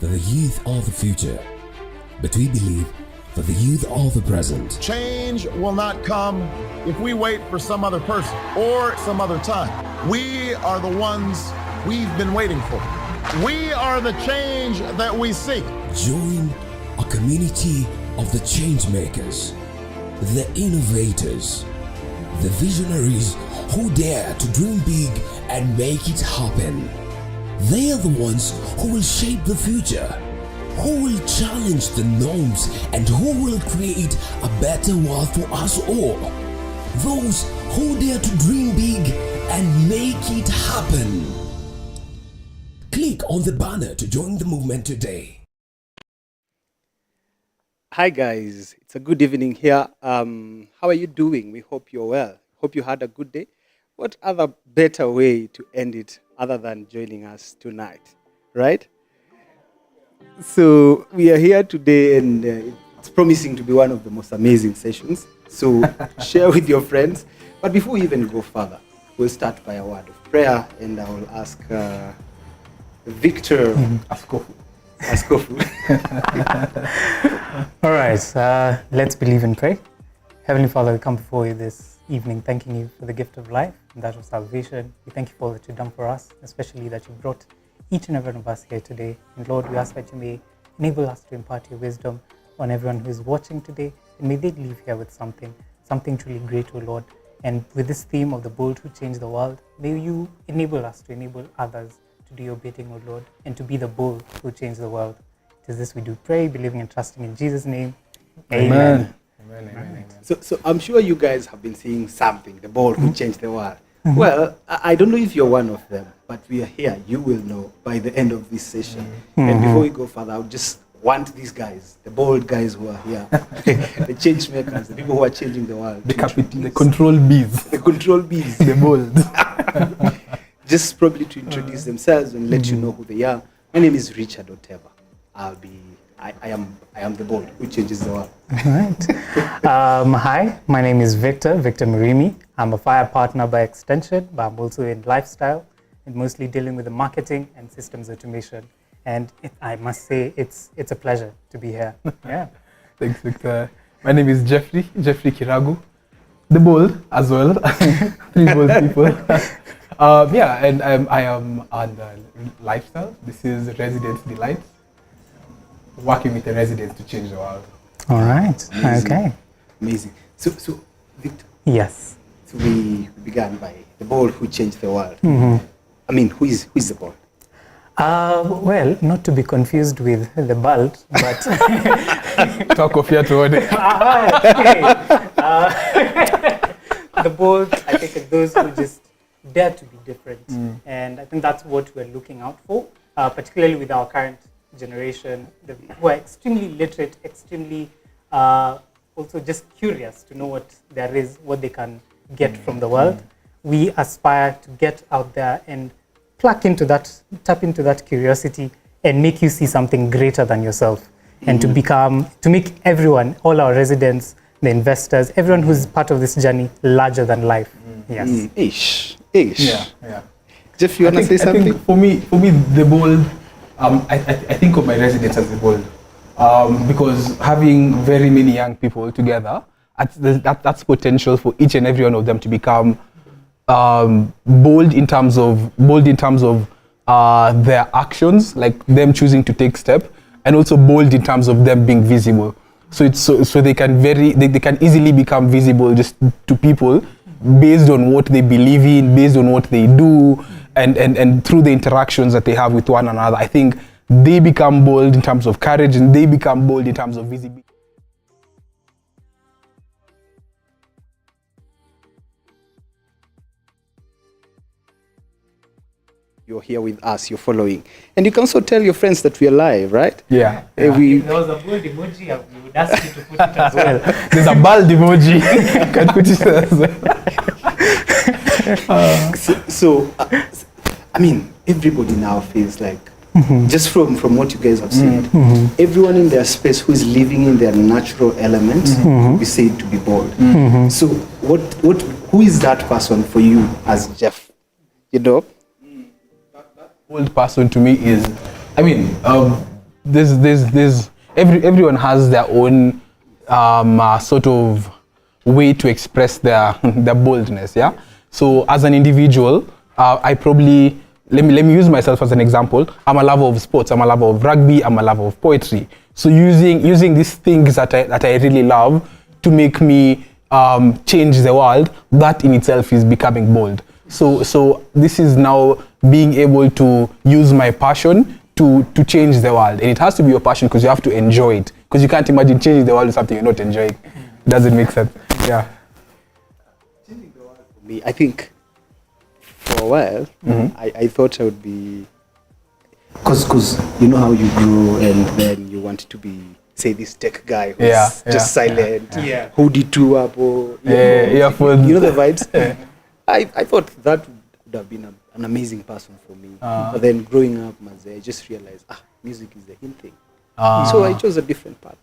that the youth are the future, but we believe that the youth are the present. Change will not come if we wait for some other person or some other time. We are the ones we've been waiting for. We are the change that we seek. Join a community of the change makers, the innovators, the visionaries who dare to dream big and make it happen. They are the ones who will shape the future, who will challenge the norms, and who will create a better world for us all. Those who dare to dream big and make it happen. Click on the banner to join the movement today. Hi guys, it's a good evening here. How are you doing? We hope you're well. Hope you had a good day. What other better way to end it other than joining us tonight, right? So we are here today and it's promising to be one of the most amazing sessions. So share with your friends. But before we even go further, we'll start by a word of prayer and I will ask Victor Askofu. All right, let's believe and pray. Heavenly Father, we come before you this evening, thanking you for the gift of life and that of salvation. We thank you for all that you've done for us, especially that you brought each and every one of us here today. And Lord, we ask that you may enable us to impart your wisdom on everyone who is watching today, and may they leave here with something truly great, O Lord. And with this theme of the bold who change the world, may you enable us to enable others to do your bidding, O Lord, and to be the bold who change the world. It is this we do pray, believing and trusting in Jesus' name. Amen. Amen. So I'm sure you guys have been seeing something, the bold who changed the world. Well, I don't know if you're one of them, but we are here. You will know by the end of this session. And before we go further, I just want these guys, the bold guys who are here, the change makers, the people who are changing the world. The control bees. The control bees. The bold. Just probably to introduce themselves and let you know who they are. My name is Richard Oteva. I am the bold who changes the world. All right. Hi, my name is Victor Murimi. I'm a fire partner by extension, but I'm also in lifestyle and mostly dealing with the marketing and systems automation. And I must say, it's a pleasure to be here. Yeah. Thanks, Victor. My name is Jeffrey Kiragu. The bold as well. 3 bold people. And I am on lifestyle. This is Residence Delights. Working with the residents to change the world. All right. Amazing. Okay. Amazing. So Victor. Yes. So we began by the bold who changed the world. I mean, who is the bold? Well, not to be confused with the bald, but Talk of your tone. The bold, I think, are those who just dare to be different, and I think that's what we're looking out for, particularly with our current generation, who are extremely literate, extremely also just curious to know what there is, what they can get from the world. We aspire to get out there and tap into that curiosity and make you see something greater than yourself, and to make everyone, all our residents, the investors, everyone who's part of this journey, larger than life. Yes. Ish. Yeah. Jeff, you want to say something? I think for me, the bold. I think of my residents as the bold, because having very many young people together, that's potential for each and every one of them to become bold in terms of their actions, like them choosing to take step, and also bold in terms of them being visible. So they can easily become visible just to people based on what they believe in, based on what they do, and through the interactions that they have with one another. I think they become bold in terms of courage, and they become bold in terms of visibility. You're here with us, you're following. And you can also tell your friends that we are live, right? Yeah. If there was a bold emoji, we would ask you to put it as well. There's a bald emoji. You can put it as well. I mean, everybody now feels like, just from what you guys have said, everyone in their space who is living in their natural element, we say to be bold. So who is that person for you as Jeff? You know? Bold person to me is, everyone has their own sort of way to express their their boldness. Yeah. So as an individual, I probably let me use myself as an example. I'm a lover of sports. I'm a lover of rugby. I'm a lover of poetry. So using these things that I really love to make me change the world, that in itself is becoming bold. So this is now being able to use my passion to change the world, and it has to be your passion because you have to enjoy it. Because you can't imagine changing the world with something you're not enjoying. It doesn't make sense. Yeah. Changing the world for me, I think for a while, I thought I would be, because you know how you grow and then you want to be, say, this tech guy who's just silent, hoodie too up, or you know the vibes. I thought that would have been an amazing person for me. But then growing up, I just realized, music is the in thing. So I chose a different path.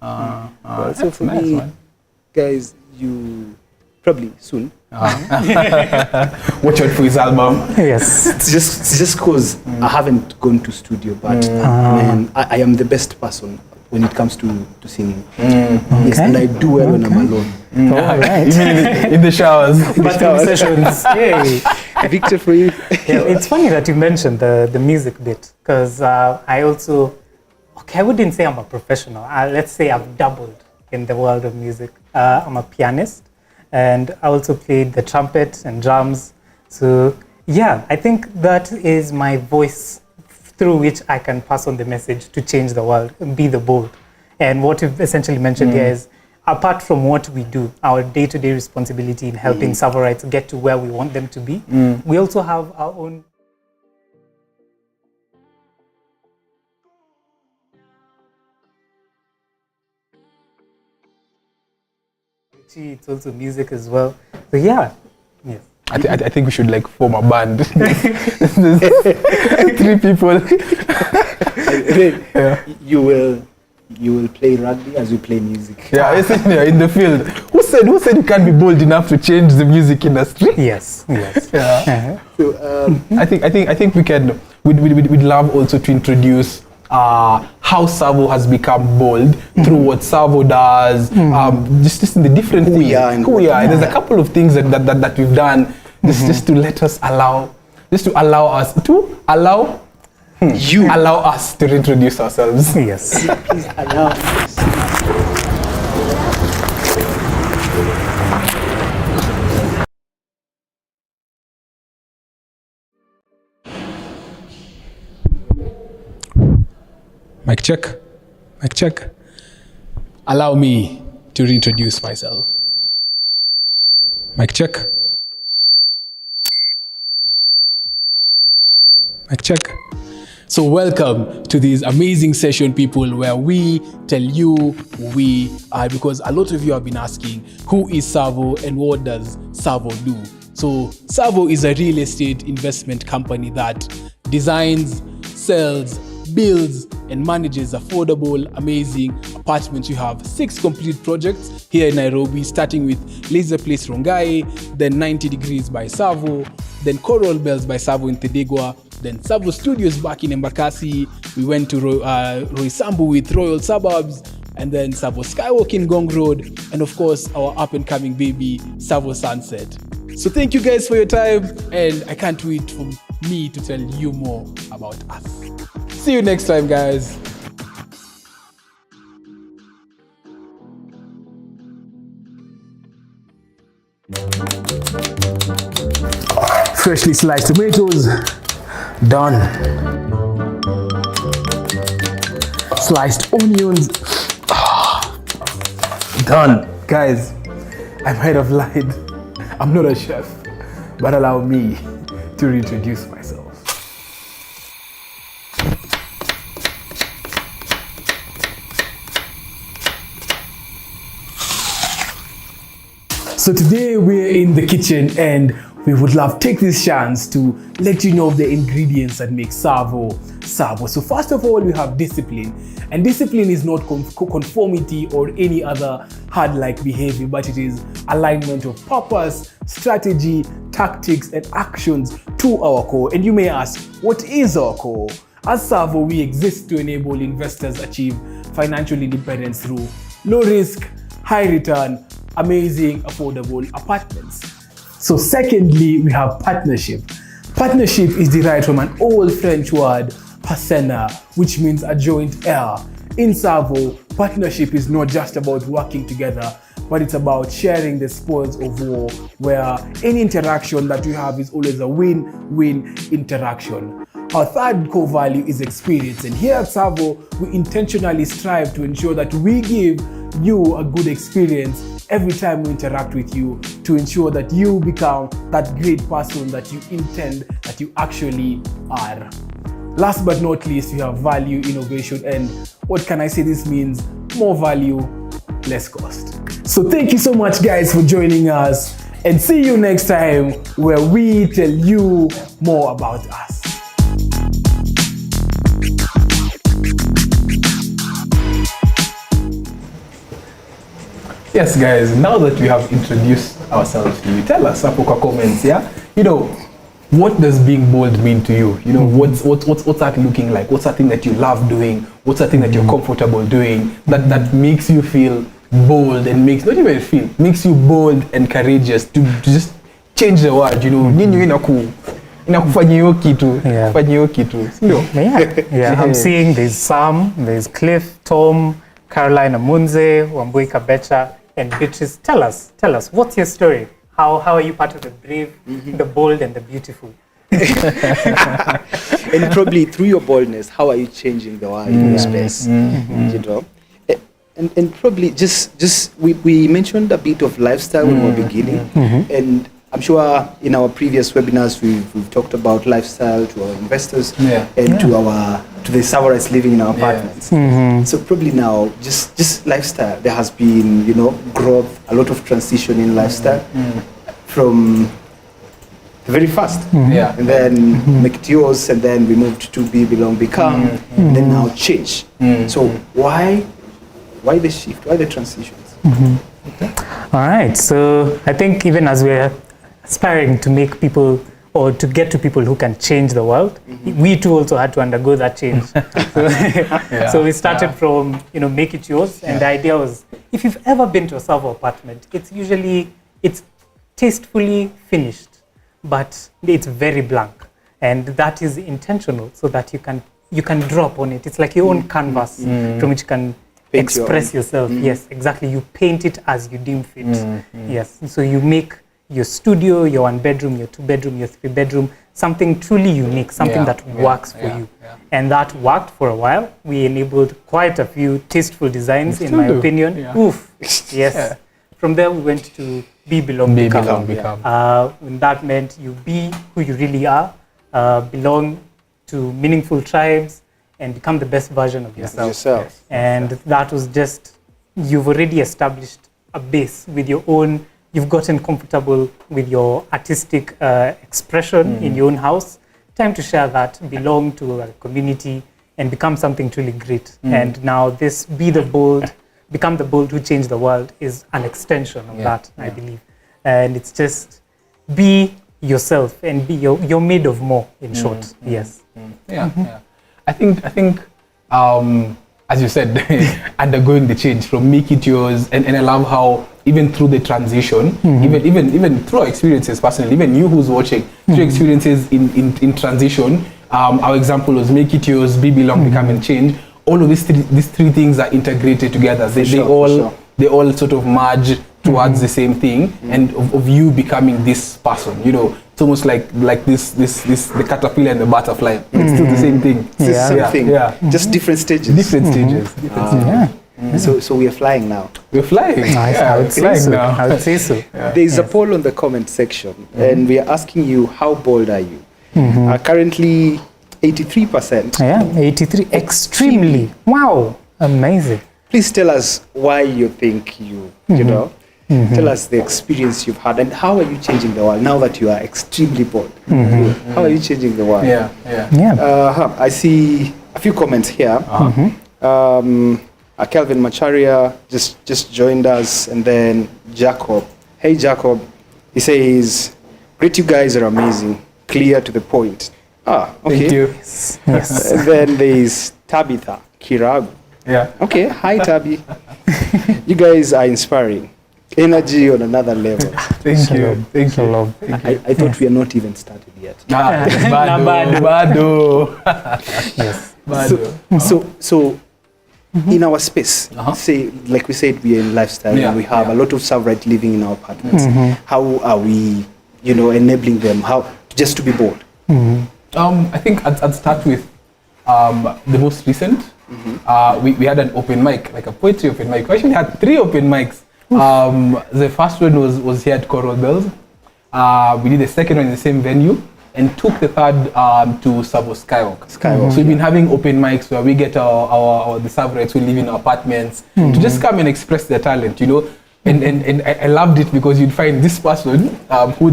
So for me, man. Guys, you probably soon. Watch out for his album. Yes. It's just because I haven't gone to studio, but man, I am the best person when it comes to singing. Yes, and I do well when I'm alone. All right. In the showers. Bathroom sessions. Yay. Victor, for you. It's funny that you mentioned the music bit, because I also, I wouldn't say I'm a professional. Let's say I've dabbled in the world of music. I'm a pianist, and I also played the trumpet and drums. So yeah, I think that is my voice through which I can pass on the message to change the world, be the bold. And what you've essentially mentioned here is, apart from what we do, our day-to-day responsibility in helping Savorites get to where we want them to be, we also have our own it's also music as well. So yeah, yes. I think we should like form a band. 3 people. You will play rugby as you play music. Yeah, in the field. Who said you can't be bold enough to change the music industry? Yes. Yeah. So I think we can. We'd love also to introduce how Savo has become bold through what Savo does, just in the different things. Who we are. There's a couple of things that we've done just to let us allow us to introduce ourselves. Yes. Please allow us. Mic check. Allow me to reintroduce myself. Mic check. So welcome to this amazing session, people, where we tell you who we are, because a lot of you have been asking, who is Savo and what does Savo do? So Savo is a real estate investment company that designs, sells, builds and manages affordable, amazing apartments. You have 6 complete projects here in Nairobi, starting with Laser Place Rongai, then 90 Degrees by Savo, then Coral Bells by Savo in Thedegwa, then Savo Studios back in Embakasi. We went to Roysambu with Royal Suburbs, and then Savo Skywalk in Gong Road, and of course our up-and-coming baby, Savo Sunset. So thank you guys for your time, and I can't wait for me to tell you more about us. See you next time, guys. Freshly sliced tomatoes, done. Sliced onions, done. Guys, I might have lied. I'm not a chef, but allow me to reintroduce myself. So today we're in the kitchen and we would love to take this chance to let you know the ingredients that make Savo Savo. So first of all, we have discipline. And discipline is not conformity or any other hard-like behavior, but it is alignment of purpose, strategy, tactics, and actions to our core. And you may ask, what is our core? As Savo, we exist to enable investors achieve financial independence through low risk, high return, amazing, affordable apartments. So secondly, we have partnership. Partnership is derived from an old French word, partenaire, which means a joint heir. In Savo, partnership is not just about working together, but it's about sharing the spoils of war, where any interaction that we have is always a win-win interaction. Our third core value is experience, and here at Savo, we intentionally strive to ensure that we give you a good experience every time we interact with you, to ensure that you become that great person that you intend that you actually are. Last but not least, we have value, innovation, and what can I say this means? More value, less cost. So thank you so much, guys, for joining us, and see you next time where we tell you more about us. Yes, guys, now that we have introduced ourselves to you, tell us up in the comments, yeah? What does being bold mean to you? What's that looking like? What's that thing that you love doing? What's that thing that you're comfortable doing that makes you feel bold and makes you bold and courageous to just change the world, I'm seeing there's Sam, there's Cliff, Tom, Carolina Munze, Wambui Kabecha, and Beatrice. Tell us, what's your story? How are you part of the brave, the bold, and the beautiful? And probably through your boldness, how are you changing the world in your space? And probably just we mentioned a bit of lifestyle when we were beginning, and I'm sure in our previous webinars we've talked about lifestyle to our investors and to the Savorites living in our apartments. So probably now just lifestyle, there has been growth, a lot of transition in lifestyle from very fast, and then make it yours, and then we moved to be, belong, become, and then now change. So why the shift? Why the transitions? All right. So I think even as we're aspiring to make people or to get to people who can change the world, we too also had to undergo that change. So we started from make it yours, and the idea was, if you've ever been to a Savo apartment, it's tastefully finished, but it's very blank, and that is intentional so that you can draw upon it. It's like your own canvas from which you can express yourself. Yes, exactly. You paint it as you deem fit. Yes, so you make your studio, your 1-bedroom, your 2-bedroom, your 3-bedroom, something truly unique, something that works for you. And that worked for a while. We enabled quite a few tasteful designs, in my opinion. Oof. Yes. From there, we went to be, belong, become. And that meant you be who you really are, belong to meaningful tribes, and become the best version of yourself. And that was just, you've already established a base with your own. You've gotten comfortable with your artistic expression in your own house. Time to share that, belong to a community, and become something truly great. And now this become the bold who change the world is an extension of that, I believe. And it's just be yourself and be you're made of more, in short. Yes. I think as you said, undergoing the change from make it yours, and I love how even through the transition, even through our experiences personally, even you who's watching, through experiences in transition, our example was make it yours, be, belong, become, and change. All of these three things are integrated together. They all sort of merge towards the same thing, and of you becoming this person. It's almost like this the caterpillar and the butterfly. It's still the same thing. It's the same thing. Just different stages. So we are flying now. We're flying. Nice. I would say so. There is a poll on the comment section, and we are asking you, how bold are you? Currently 83%. 83. Extremely. Wow. Amazing. Please tell us why you think you know. Tell us the experience you've had, and how are you changing the world now that you are extremely bold? How are you changing the world? I see a few comments here. Kelvin Macharia just joined us, and then Jacob. Hey Jacob, he says, great, you guys are amazing, clear to the point. Okay. Thank you. Yes. And then there is Tabitha Kiragu. Yeah. Okay, hi Tabi. You guys are inspiring. Energy on another level. Thank you. Thank you. Love. I thought we are not even started yet. Bado. Yes. Bado. So in our space, say like we said, we are in lifestyle Yeah, and we have yeah. a lot of self-right living in our apartments. How are we, enabling them just to be bold? I think I'd start with the most recent. We had an open mic, like a poetry open mic. We actually had 3 open mics. The first one was here at Coral Bells. We did the second one in the same venue and took the third to Savo Skywalk. So we've been having open mics where we get the Savorites who live in our apartments to just come and express their talent, And I loved it because you'd find this person who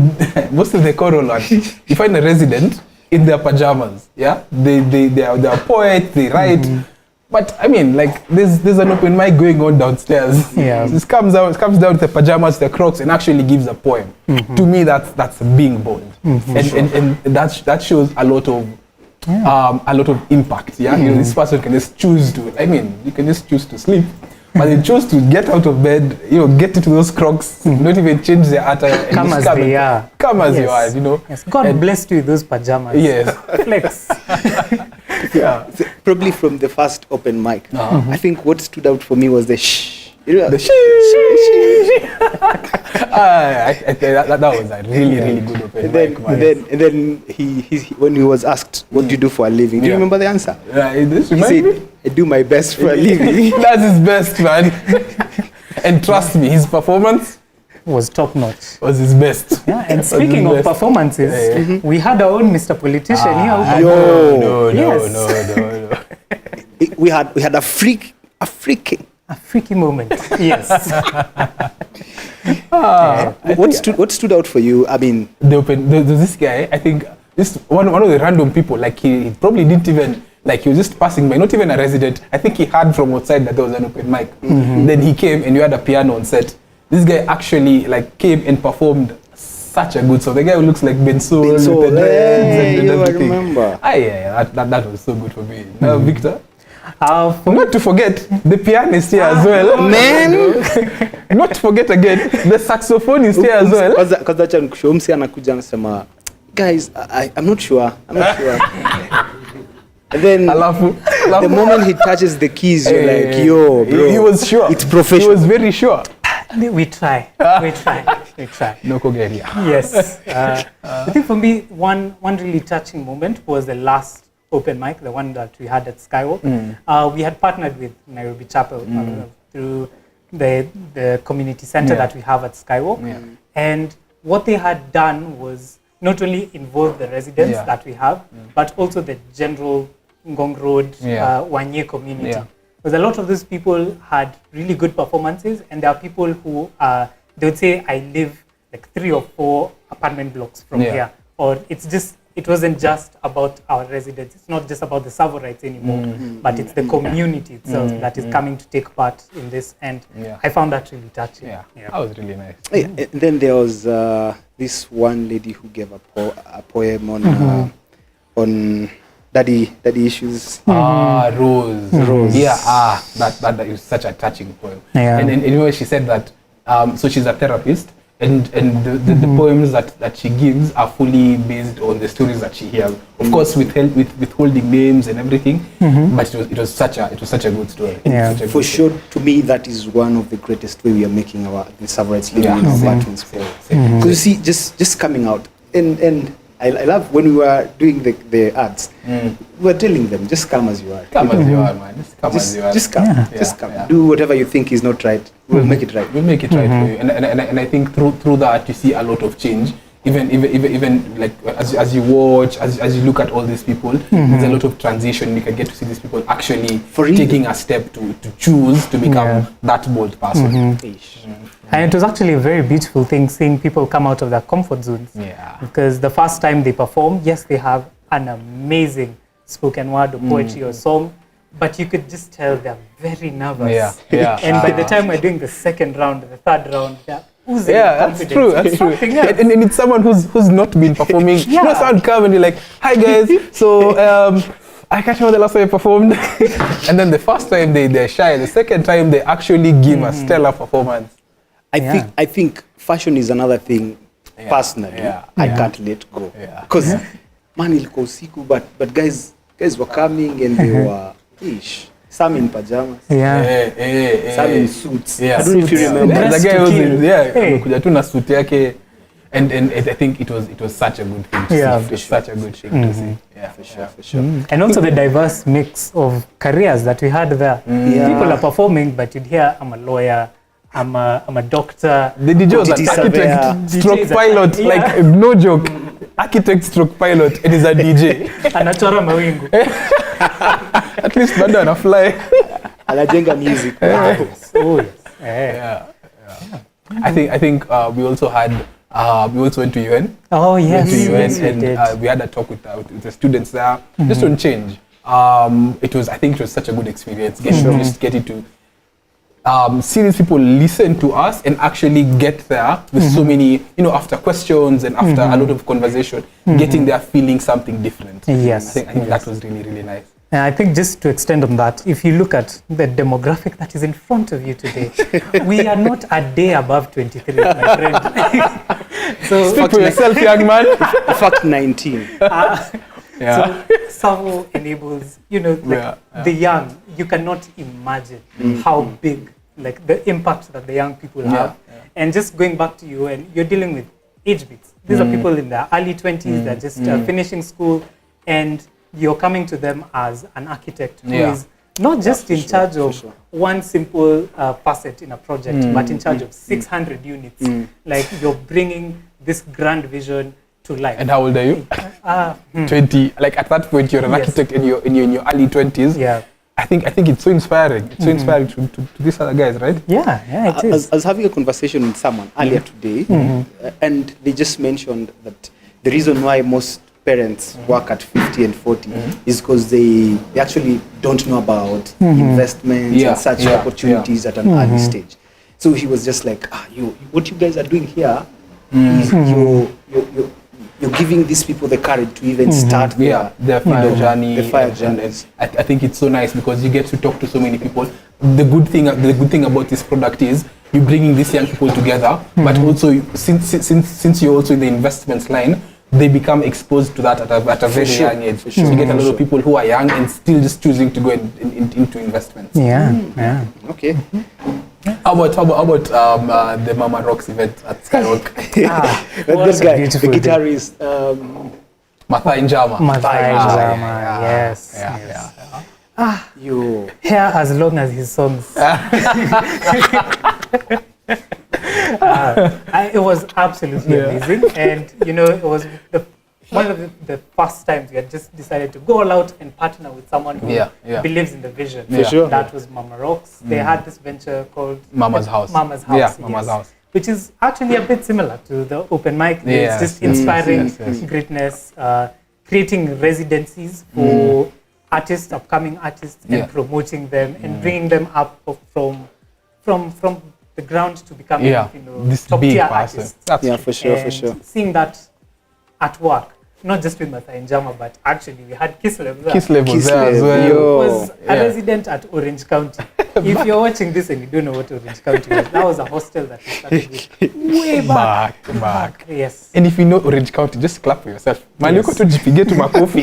most of the Coral ones, you find a resident in their pajamas. Yeah, they are poets, they write. But I mean, like there's an open mic going on downstairs. Yeah. It comes down with the pajamas, the Crocs, and actually gives a poem. To me, that's being bold, and that shows a lot of impact. Yeah, this person can just choose to. I mean, you can just choose to sleep, but they chose to get out of bed. Get into those Crocs, not even change their attire. And Come just as they are. Come as you Yes. are. Yes. God blessed you with those pajamas. Yes. Flex. Yeah. Probably from the first open mic. I think what stood out for me was the shh. The that was a really good open mic, man. And then he when he was asked, what do you do for a living? Do you Yeah. remember the answer? This He reminds me. said, I do my best for a living. That's his best, man. And trust me, his performance Was top notch. was his best. Yeah, and Was speaking his of best. performances, we had our own Mr. Politician here. No. Yes. We had a freaking A freaky moment. Yes. what stood out for you? I mean, There's this guy, I think, this one of the random people, like he probably didn't even, like he was just passing by, not even a resident. I think he heard from outside that there was an open mic. Then he came and you had a piano on set. This guy actually like came and performed such a good song. The guy who looks like Bensoul with the dreads and I everything. remember. That was so good for me. Now, Victor, For not to forget the pianist here as well. Man, Not to forget again, the saxophonist here as well. Kwanza acha nikushow msi anakuja anasema, guys, I'm not sure. And then Alafu. the moment he touches the keys, you're like, yo, bro. He was sure. It's professional. He was very sure. we try. We try. No Kogeria. Yes. I think for me, one really touching moment was the last open mic, the one that we had at Skywalk. We had partnered with Nairobi Chapel through the community center that we have at Skywalk. And what they had done was not only involve the residents that we have, but also the general Ngong Road, Wanye community. Because a lot of those people had really good performances, and there are people who they would say, I live like 3 or 4 apartment blocks from here, or it wasn't just about our residents. It's not just about the Savorites anymore, but it's the community itself that is coming to take part in this. And I found that really touching. Yeah, that was really nice. And then there was this one lady who gave a poem on daddy issues. Rose. Yeah, that is such a touching poem. Yeah. And anyway, she said that, so she's a therapist, and the poems that she gives are fully based on the stories that she hears. Of course, withholding names and everything, but it was such a good story. Yeah. For sure, to me, that is one of the greatest way we are making the Savorites living in our apartments. Because you see, just coming out, and I love when we were doing the ads, we were telling them, just come as you are. Come as you are, man. Just come as you are. Just come. Yeah. Just come. Do whatever you think is not right. We'll make it right. We'll make it right for you. And I think through that you see a lot of change. Even like as you watch, as you look at all these people, there's a lot of transition. You can get to see these people actually taking a step to choose to become that bold person. And it was actually a very beautiful thing seeing people come out of their comfort zones. Yeah. Because the first time they perform, yes, they have an amazing spoken word or poetry or song, but you could just tell they're very nervous. Yeah. And by the time we're doing the second round, the third round, they're oozing Yeah, that's confidence. true. It's That's true. something else. And it's someone who's not been performing. You know, Yeah. someone come and you're like, "Hi guys, so I can't remember the last time I performed." And then the first time they're shy. The second time they actually give a stellar performance. I think fashion is another thing. Yeah, Personally, yeah, I can't let go Yeah. because man, ilikuwa usiku, but guys were coming and they were some in pajamas, some in suits. Yeah. I don't know if you Yeah. remember. Yeah, the Dressed guy to was kill. Hey. amekuja tu na suit yake, and I think it was such a good thing to Yeah. see. It was such a good thing to see. Yeah, For sure. And also the diverse mix of careers that we had there. Yeah. People are performing, but you'd hear, I'm a lawyer, I'm a doctor. The DJ was an DJ architect surveyor. stroke DJ is a- pilot, yeah. like no joke. Architect stroke pilot, and is a DJ. Anachora mawingu. At least bado ana fly. Anajenga music. Oh, yes. Yeah. I think we also had we also went to UN. Oh, yes. To UN, Yes, we and did. we had a talk with the students there, just on change. I think it was such a good experience. Getting to see these people listen to us and actually get there with so many, after questions and after a lot of conversation, getting there feeling something different. Yes. I think that was really, really nice. And I think just to extend on that, if you look at the demographic that is in front of you today, we are not a day above 23, my friend. So, Speak for yourself, young man. In fact, 19. Yeah. So Savo enables, the young. You cannot imagine how big, like the impact that the young people have. And just going back to you, and you're dealing with age bits. These are people in their early 20s. They're just finishing school, and you're coming to them as an architect who is not just in charge of one simple facet in a project, but in charge of 600 units. Like you're bringing this grand vision to life. And how old are you? 20. Like at that point, you're an architect in your early 20s. Yeah. I think it's so inspiring. It's so inspiring to these other guys, right? Yeah, it is. I was having a conversation with someone earlier today, and they just mentioned that the reason why most parents work at 50 and 40 is because they actually don't know about investments and such opportunities at an early stage. So he was just like, what you guys are doing here is you're giving these people the courage to even start their fire journey. The fire and journeys. I think it's so nice because you get to talk to so many people. The good thing about this product is you're bringing these young people together, but also since you're also in the investments line, they become exposed to that at a very young age. So you get a lot of people who are young and still just choosing to go into investments. Yeah. Okay. How about the Mama Rocks event at Skyrock? This guy, the beautiful day. guitarist, Mathai Njama. Yes. you. Here as long as his songs. It was absolutely amazing, and it was one of the first times we had just decided to go all out and partner with someone who believes in the vision. For sure. That was Mama Rocks. They had this venture called Mama's House. Mama's House. Yeah, Mama's House. Which is actually a bit similar to the open mic. Yes, It's just inspiring yes. greatness, creating residencies for artists, upcoming artists, and promoting them and bringing them up from the ground to becoming this top big tier person. artists. Yeah, for sure, for And sure. seeing that at work, not just with Mathai Njama, but actually we had Kislev there. Kislev was there as Kislev, well. yo. Was a resident at Orange County. If you're watching this and you don't know what Orange County was, that was a hostel that we started with way back. Yes. And if you know Orange County, just clap for yourself. Man, you go to GP, to Makofi.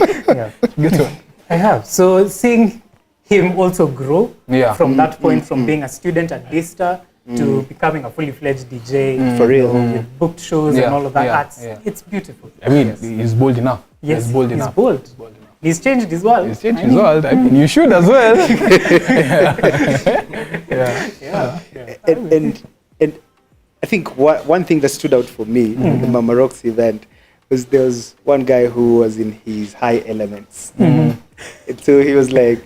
Get to I have. So seeing him also grow from that point, from being a student at Daystar to becoming a fully fledged DJ, For real. with booked shows and all of that, it's beautiful. I mean, he's bold enough. Yes, he's bold he's enough. bold. He's bold enough. He's changed his world. He's changed his world. I mean, you should as well. And I think one thing that stood out for me in the Mama Rocks event was there was one guy who was in his high elements. And so he was like,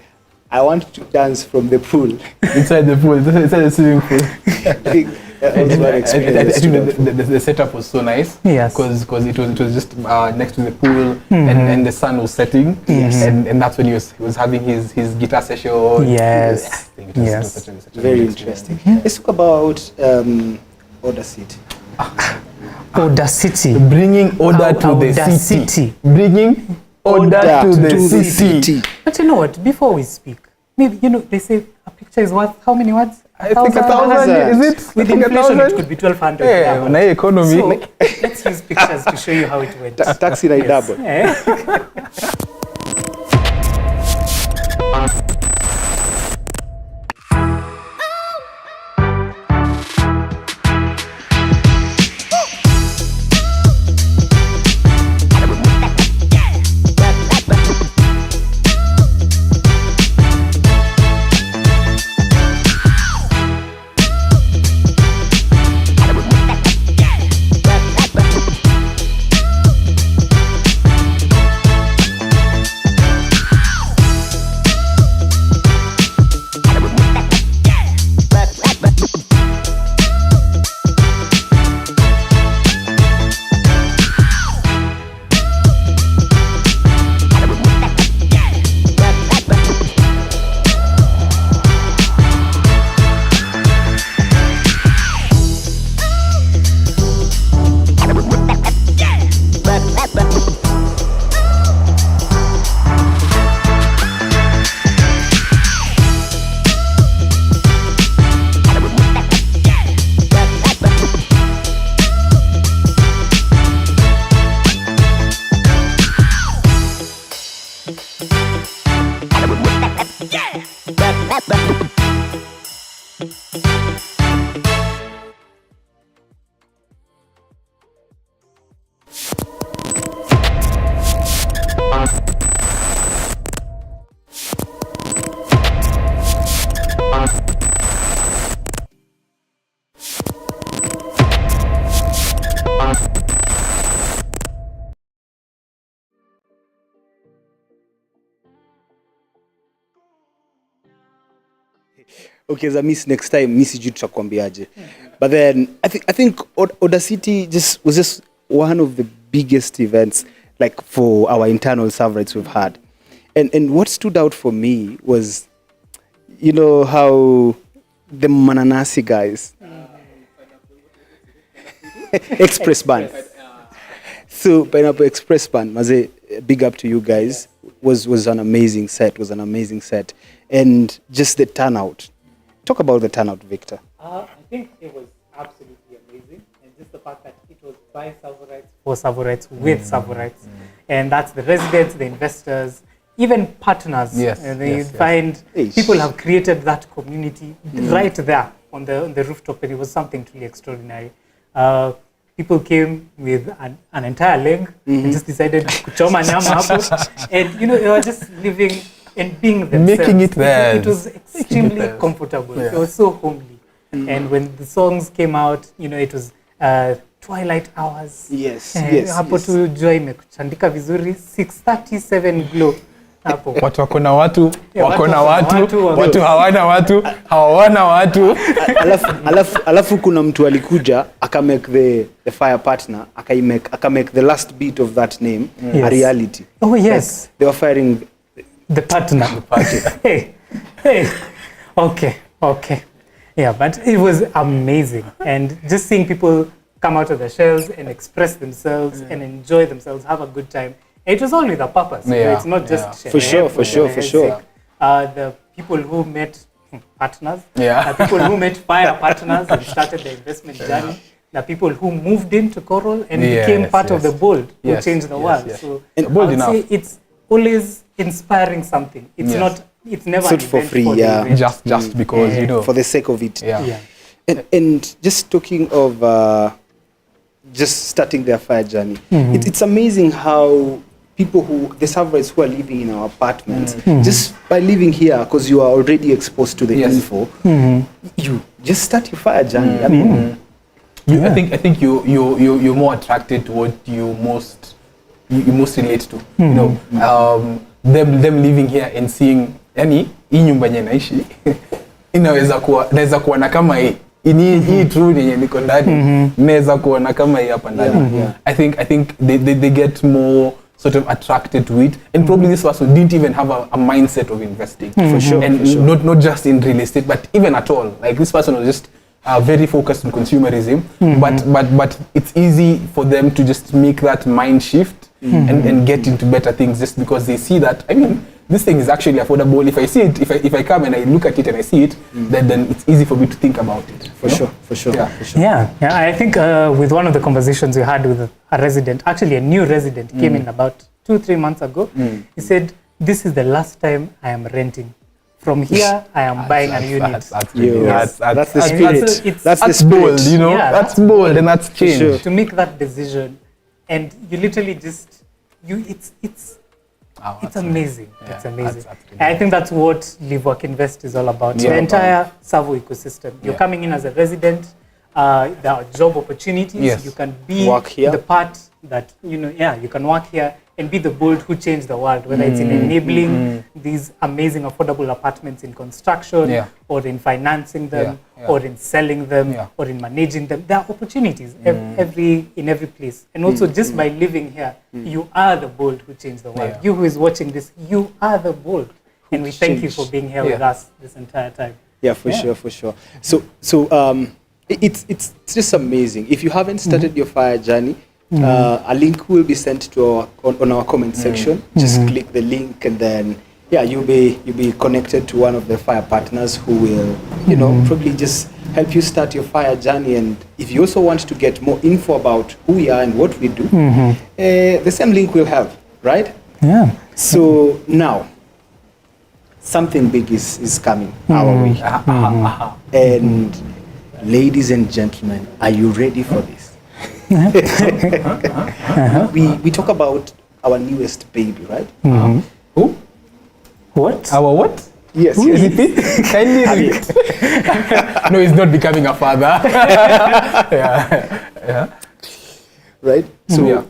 I want to dance from the pool. Inside the pool, inside the swimming pool. I think that was one experience. I that stood out. think the setup was so nice. Yes. Because it was just next to the pool and the sun was setting. And that's when he was having his guitar session. Yes. I think it was such a Very good interesting. experience. Let's talk about Audacity. Audacity. Bringing order to the Audacity. city. Bringing order to the city. But you know what? Before we speak, maybe they say a picture is worth how many words? I think 1,000. Is it? With I think inflation, 1,000? it could be 1,200. Yeah, on our economy. So let's use pictures to show you how it went. Taxi like double. Okay, za miss next time miss sijui tutakwambiaje. But then I think Audacity was just one of the biggest events like for our internal servers we've had. And what stood out for me was how the Mananasi guys Express Band. So Pineapple Express Band, maze, big up to you guys. Was an amazing set. And just the turnout. Talk about the turnout, Victor. I think it was absolutely amazing. And just the fact that it was by Savorites, for Savorites, with Savorites. And that's the residents, the investors, even partners. Yes. You find people have created that community right there on the rooftop. And it was something truly extraordinary. People came with an entire leg and just decided kuchoma nyama hapo. And they were just living and being themselves. Making it there. It was extremely comfortable. Yeah. It was so homely. And when the songs came out, it was twilight hours. Yes. Hapo tu jua imekuchandika vizuri, 6:37 glow. Hapo. Watu wako na watu, wako na watu hawana watu, hawana watu. Alafu kuna mtu alikuja akamake the fire partner, akamake the last beat of that name a reality. Oh yes. Like they were firing the partner. Hey. Okay. Yeah, but it was amazing. And just seeing people come out of their shells and express themselves and enjoy themselves, have a good time. It was all with a purpose. It's not just for sure. The people who met partners, people who met fire partners and started the investment journey, the people who moved into Coral and became part of the bold who changed the world. So I would say it's always inspiring something. It's not. It's never not for free. Just because for the sake of it. Yeah. And just talking of just starting their fire journey, it's amazing how the servers who are living in our apartments, just by living here, because you are already exposed to the info, you just start your fire journey. I mean, I think you're more attracted to what you most relate to. Them living here and seeing hii nyumba yenye naishi inaweza kuwa na kama hii true yenye niko ndani naweza kuona kama hii hapa ndani. I think they get more sort of attracted to it, and probably this person didn't even have a mindset of investing for sure, and not just in real estate but even at all. Like this person was just are very focused on consumerism, but it's easy for them to just make that mind shift and get into better things just because they see that, I mean, this thing is actually affordable. If I see it, if I come and I look at it and I see it, then it's easy for me to think about it. For sure. Yeah, I think with one of the conversations we had with a resident, actually a new resident came in about 2-3 months ago. He said, "This is the last time I am renting. From here, I am buying a unit." That's the spirit. That's the That's spirit. bold, you know. Yeah, that's that's bold and that's change. sure. To make that decision, and you literally just it's amazing. Yeah, it's amazing. that's really And I think that's what Live Work Invest is all about. Yeah, the entire Savo ecosystem. You're coming in as a resident. There are job opportunities. Yes. You can be Work here. the part that you can work here and be the bold who change the world, whether it's in enabling these amazing affordable apartments in construction, or in financing them, or in selling them, or in managing them. There are opportunities in every place. And also just by living here, you are the bold who change the world. You who is watching this, you are the bold. And we thank you for being here with us this entire time. Yeah, for sure. So it's just amazing. If you haven't started your fire journey, a link will be sent to on our comment section. Just click the link, and then you'll be connected to one of the fire partners who will probably just help you start your fire journey. And if you also want to get more info about who we are and what we do, the same link we'll have, right? Yeah. So now something big is coming our way. And ladies and gentlemen, are you ready for this? We talk about our newest baby, right? Who? What? Our what? Yes. Repeat. Kindly repeat. No, he's not becoming a father. Right? So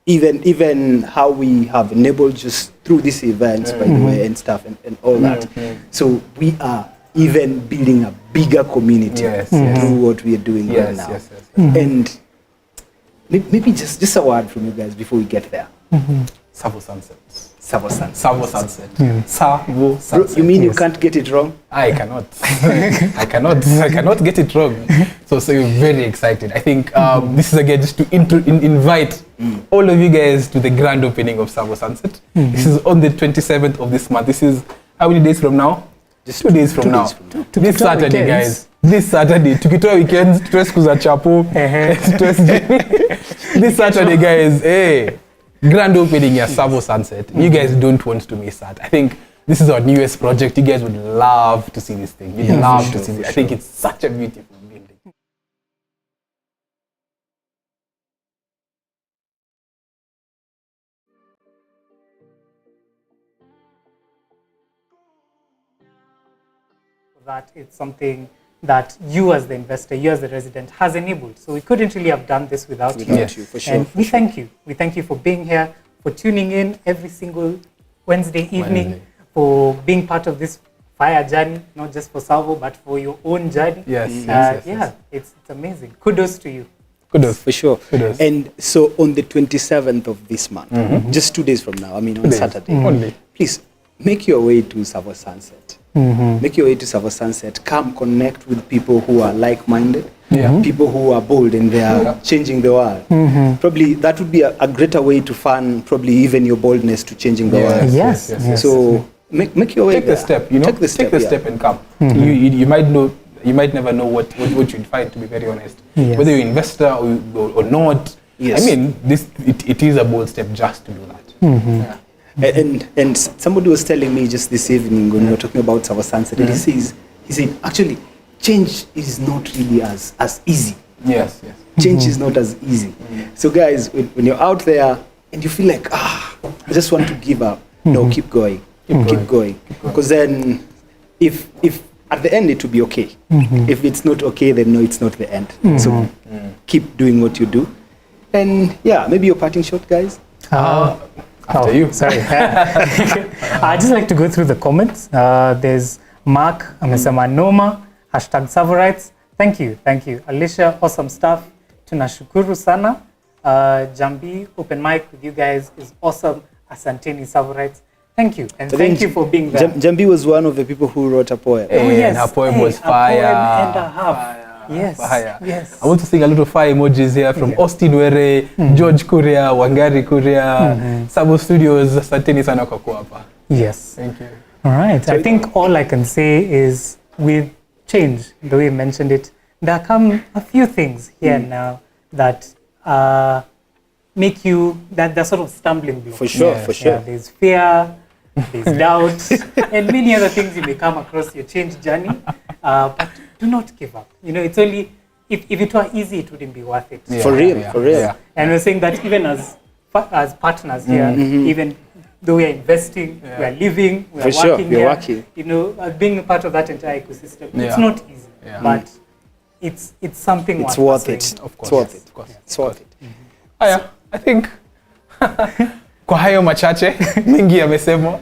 even how we have enabled just through this event, by the way, and stuff and all that. So we are even building a bigger community through what we are doing right now. And maybe just a word from you guys before we get there. Savo Sunset. Savo Sunset. Savo Sunset. Savo Sunset. You mean you can't get it wrong? I cannot. I cannot get it wrong. So we're very excited. I think this is again just to invite all of you guys to the grand opening of Savo Sunset. This is on the 27th of this month. This is how many days from now? Just 2 days from now. This Saturday, guys. This Saturday. Tukitoa weekends, stress kuza chapo. This Saturday, guys. Hey, grand opening ya Savo Sunset. You guys don't want to miss that. I think this is our newest project. You guys would love to see this thing. You'd love to see it. I think it's such a beautiful building. That it's something that you as the investor, you as the resident has enabled. So we couldn't really have done this without you. You, for sure. And we thank you. We thank you for being here, for tuning in every single Wednesday evening, for being part of this fire journey, not just for Savo, but for your own journey. Yes. It's amazing. Kudos to you. Kudos. For sure. Kudos. And so on the 27th of this month, just 2 days from now, on Saturday, only. Please make your way to Savo Sunset. Make your way to Savo Sunset. Come connect with people who are like-minded, people who are bold and they are changing the world. Probably that would be a greater way to fund probably even your boldness to changing the world. Yes. So make your way Take there. the step, Take the step and come. You might never know what you'd find, to be very honest. Whether you're an investor or not. Yes. I mean, it is a bold step just to do that. And somebody was telling me just this evening when we were talking about Savo Sunset, and he said, actually, change is not really as easy. Yes. Change is not as easy. So guys, when you're out there and you feel like, I just want to give up, no, keep going. Keep going. Because then if at the end it will be okay. If it's not okay, then no, it's not the end. So keep doing what you do. And maybe your parting shot, guys. After you. Sorry. I'd just like to go through the comments. There's Mark, amesema Noma, #Savorites. Thank you. Alicia, awesome stuff. Tunashukuru sana. Jambi, open mic with you guys is awesome. Asanteni Savorites. Thank you. And thank you for being there. Jambi was one of the people who wrote a poem. And her poem was a fire. poem and a half. Yes. Fire. Yes. I want to sing a lot of fire emojis here from Austin Were, George Kuria, Wangari Kuria, Sabo Studios. Asanteni sana kwa kuwa hapa. Yes. Thank you. All right. I think all I can say is with change, the way you mentioned it, there come a few things here now that make you, that they're sort of stumbling blocks. For sure, for sure. Yeah, there's fear, there's doubt, and many other things you may come across your change journey. But do not give up. You know, it's only, if it were easy, it wouldn't be worth it. For real, for real. Yeah. And we're saying that even as partners here, even though we are investing, we are living, we are For sure, working we're here, working. you know, being a part of that entire ecosystem, it's Yeah. not easy, Yeah. but it's something It's worth pursuing. it. Of course. It's worth it. Of course. It's worth it. Haya, I think kwa hayo machache mengi yamesemwa.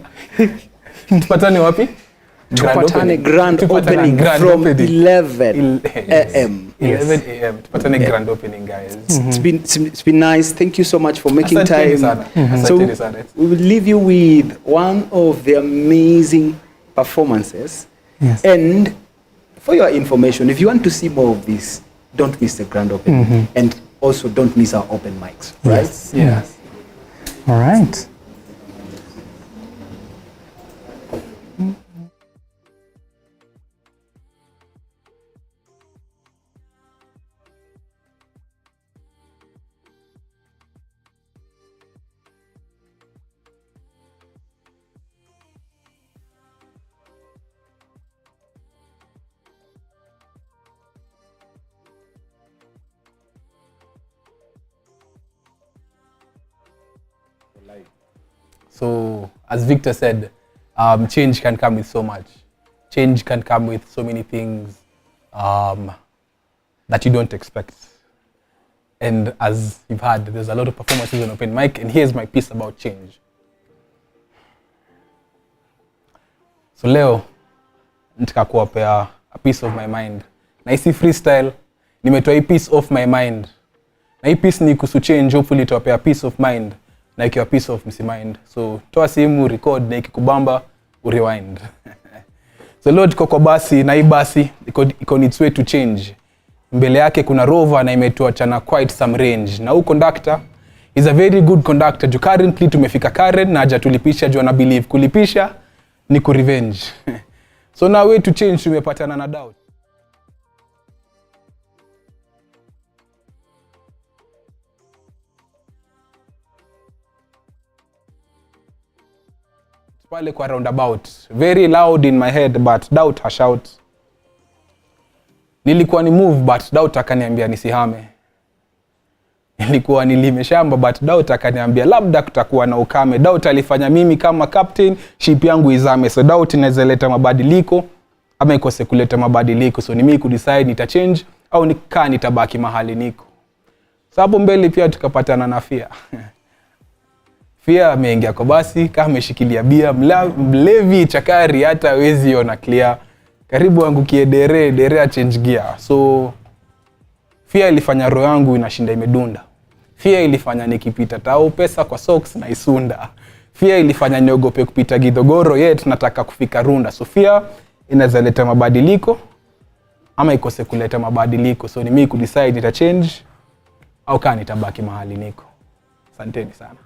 Tupatane wapi? Tupatane grand Tupatane opening grand from opening. 11 a.m. 11 a.m. Tupatane grand opening, guys. It's been nice. Thank you so much for making Asanteni time. sana. So Asanteni sana. we will leave you with one of the amazing performances. Yes. And for your information, if you want to see more of this, don't miss the grand opening. And also don't miss our open mics, right? Yes. Yes. All right. So, as Victor said, change can come with so much. Change can come with so many things that you don't expect. And as you've heard, there's a lot of performances on open mic, and here's my piece about change. So leo, nataka kuwapea a piece of my mind. Na hisi freestyle, nimetoa hii piece of my mind. Na hii piece ni kuhusu change, hopefully itawapea peace of mind. Na ikiwa peace of mind. So toa simu, record, na ikikubamba, urewind. So leo tuko kwa basi, na hii basi iko on its way to change. Mbele yake kuna rover na imetuacha na quite some range. Na huyu conductor is a very good conductor. Juu currently tumefika Karen na hajatulipisha juu ana believe kulipisha ni ku revenge. So now way to change tumepatana na doubt. Pale kwa roundabout, very loud in my head but doubt ha shout. Nilikuwa ni move but doubt akaniambia nisihame. Nilikuwa nilime shamba but doubt akaniambia labda kutakuwa na ukame. Doubt alifanya mimi kama captain ship yangu izame. So doubt inaweza leta mabadiliko ama ikose kuleta mabadiliko. So ni mimi kudecide nita change au nikaa nitabaki mahali niko. Sababu mbele pia tukapatana na fear. Fear ameingia kwa basi kama ameshikilia bia, mlevi chakari hata hawezi ona clear. Karibu angukie dere change gear. So fear ilifanya roho yangu inashinda imedunda. Fear ilifanya nikipita tao pesa kwa socks na isunda. Fear ilifanya niogope kupita Githogoro yet nataka kufika Runda. So fear inaweza leta mabadiliko ama ikose kuleta mabadiliko. So ni mimi kudecide nita change au kama nitabaki mahali niko. Asanteni sana.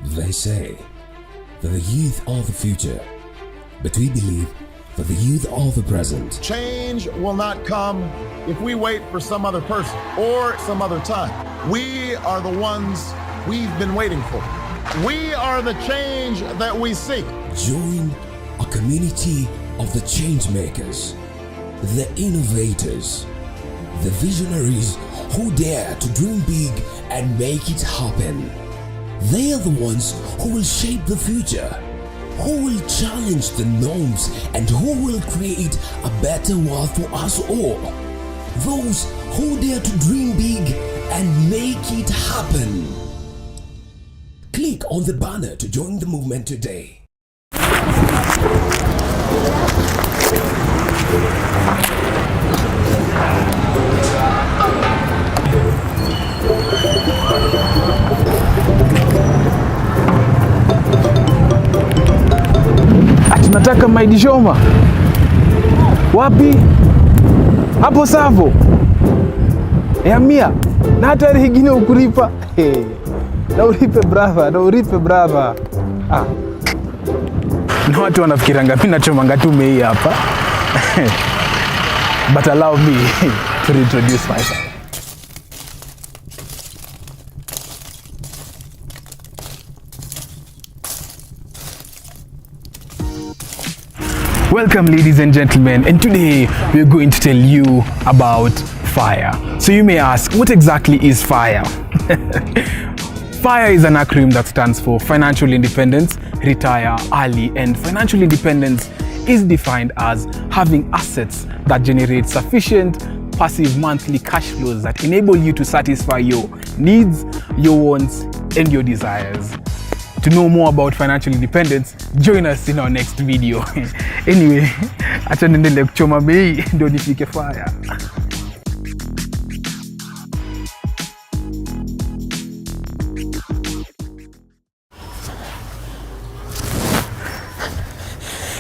They say that the youth are the future, but we believe that the youth are the present. Change will not come if we wait for some other person or some other time. We are the ones we've been waiting for. We are the change that we seek. Join a community of the change makers, the innovators, the visionaries who dare to dream big and make it happen. They are the ones who will shape the future, who will challenge the norms, and who will create a better world for us all. Those who dare to dream big and make it happen. Click on the banner to join the movement today. Unataka maidi shoma? Wapi? Hapo Savo. Ya 100. Na hata hingine ukuripa. Na uripe brother. Na watu wanafikira ngapi nachoma ngatume hii hapa. But allow me to introduce myself. Welcome ladies and gentlemen, and today we're going to tell you about FIRE. So you may ask, what exactly is FIRE? FIRE is an acronym that stands for Financial Independence, Retire Early, and financial independence is defined as having assets that generate sufficient passive monthly cash flows that enable you to satisfy your needs, your wants, and your desires. To know more about financial independence, join us in our next video. Anyway, acha niendelee kuchoma bei ndio nifike FIRE.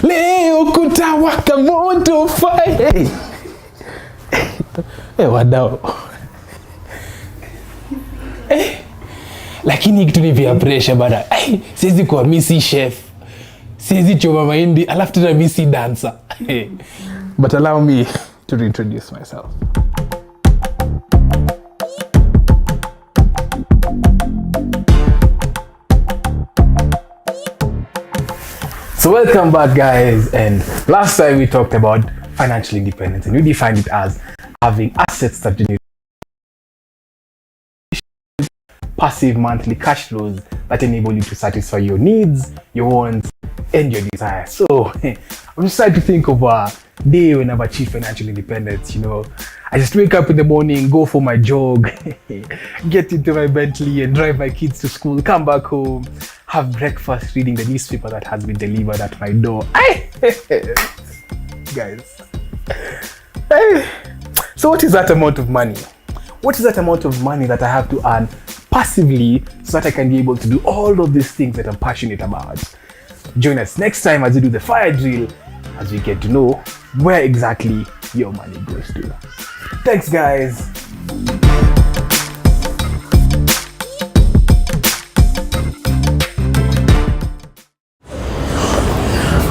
Leo kutawaka moto FIRE. Wadau. Lakini kitu ni vya pressure bana. Siwezi kuwa mimi chef. Siwezi choma mahindi alafu tena mimi si dancer. But allow me to reintroduce myself. So welcome back guys, and last time we talked about financial independence and we defined it as having assets that generate passive monthly cash flows that enable you to satisfy your needs, your wants, and your desires. So I'm just trying to think of a day when I've achieved financial independence. You know, I just wake up in the morning, go for my jog, get into my Bentley and drive my kids to school, come back home, have breakfast, reading the newspaper that has been delivered at my door. Guys. So what is that amount of money? What is that amount of money that I have to earn passively so that I can be able to do all of these things that I'm passionate about? Join us next time as we do the FIRE drill, as we get to know where exactly your money goes to. Thanks guys.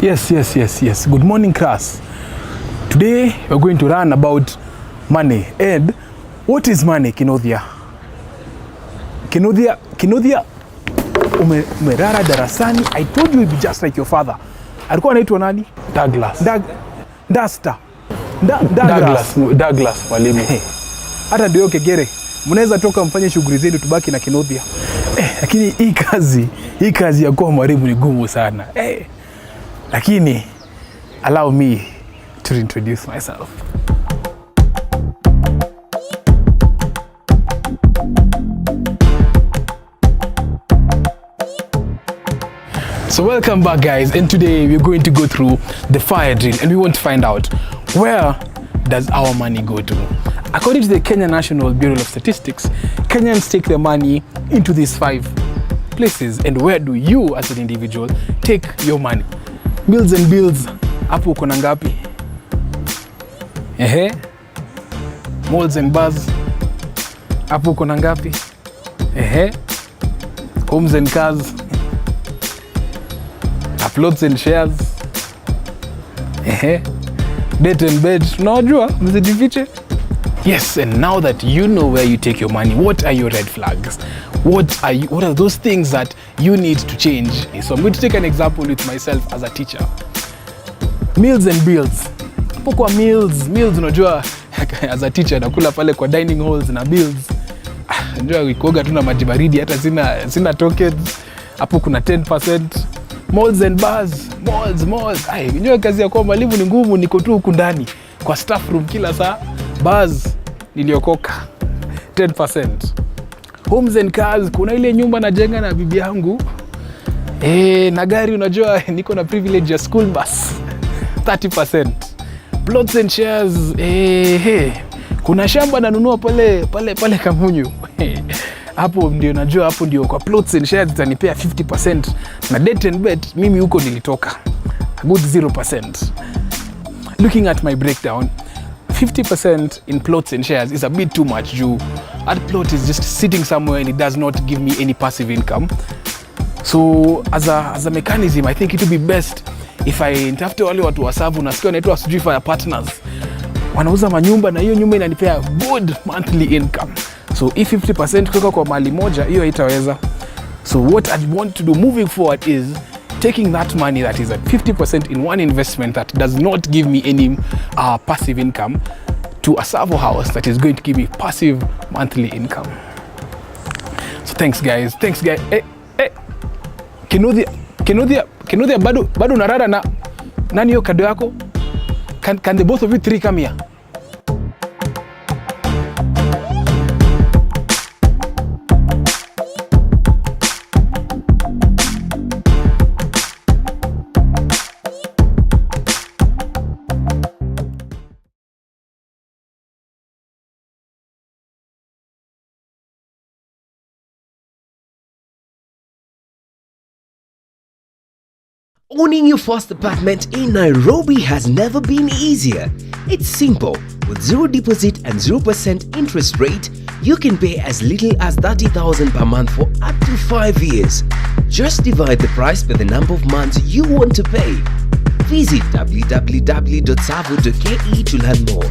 Yes. Good morning class. Today we're going to learn about money. And what is money, Kinodhia? Kinodhia, umerara darasani. I told you you'd be just like your father. Alikuwa anaitwa nani? Douglas mwalimu. Hata ndio Kegere. Mnaweza toka mfanye shughuli zenu tubaki na Kinodhia. Lakini hii kazi ya kuwa mwalimu ni gumu sana. Lakini allow me to introduce myself. So welcome back guys, and today we're going to go through the FIRE drill and we want to find out where does our money go to. According to the Kenya National Bureau of Statistics, Kenyans take their money into these 5 places. And where do you as an individual take your money? Meals and bills, hapo uko na ngapi? Malls and bars, hapo uko na ngapi? Homes and cars, uploads and shares, debt and bed. Unajua msijifiche. Yes, and now that you know where you take your money, what are your red flags? What are those things that you need to change? So I'm going to take an example with myself as a teacher. Meals and bills. Hapo kwa meals unajua as a teacher nakula pale kwa dining halls na bills. Unajua kuoga tu na maji baridi hata sina tokens. Hapo kuna 10%. Malls and bars, malls. Unajua kazi ya kuwa mwalimu ni ngumu, niko tu huku ndani kwa staff room kila saa. Bars niliokoka 10%. Homes and cars, kuna ile nyumba najenga na bibi yangu. Na gari unajua niko na privilege ya school bus 30%. Plots and shares, kuna shamba nanunua pale Kamunyu. Hapo ndio najua, hapo ndio kwa plots and shares itanipea 50%. Na debt and bet mimi huko nilitoka. good 0%. Looking at my breakdown, 50% in plots and shares is a bit too much. That plot is just sitting somewhere and it does not give me any passive income. So as a mechanism, I think it would be best if I nitafute wale watu wa Savu, nasikia wanaitwa sijui fire partners, wanauza manyumba na hiyo nyumba inanipea good monthly income. So if 50% kutoka kwa mali moja, hiyo haitaweza. So what I want to do moving forward is taking that money that is at 50% in one investment that does not give me any passive income to a Savo house that is going to give me passive monthly income. So thanks guys. Hey. Kinuthia bado narara na nani hiyo kado yako? Can the both of you three come here? Owning your first apartment in Nairobi has never been easier. It's simple. With zero deposit and 0% interest rate, you can pay as little as 30,000 per month for up to 5 years. Just divide the price by the number of months you want to pay. Visit www.savo.ke to learn more.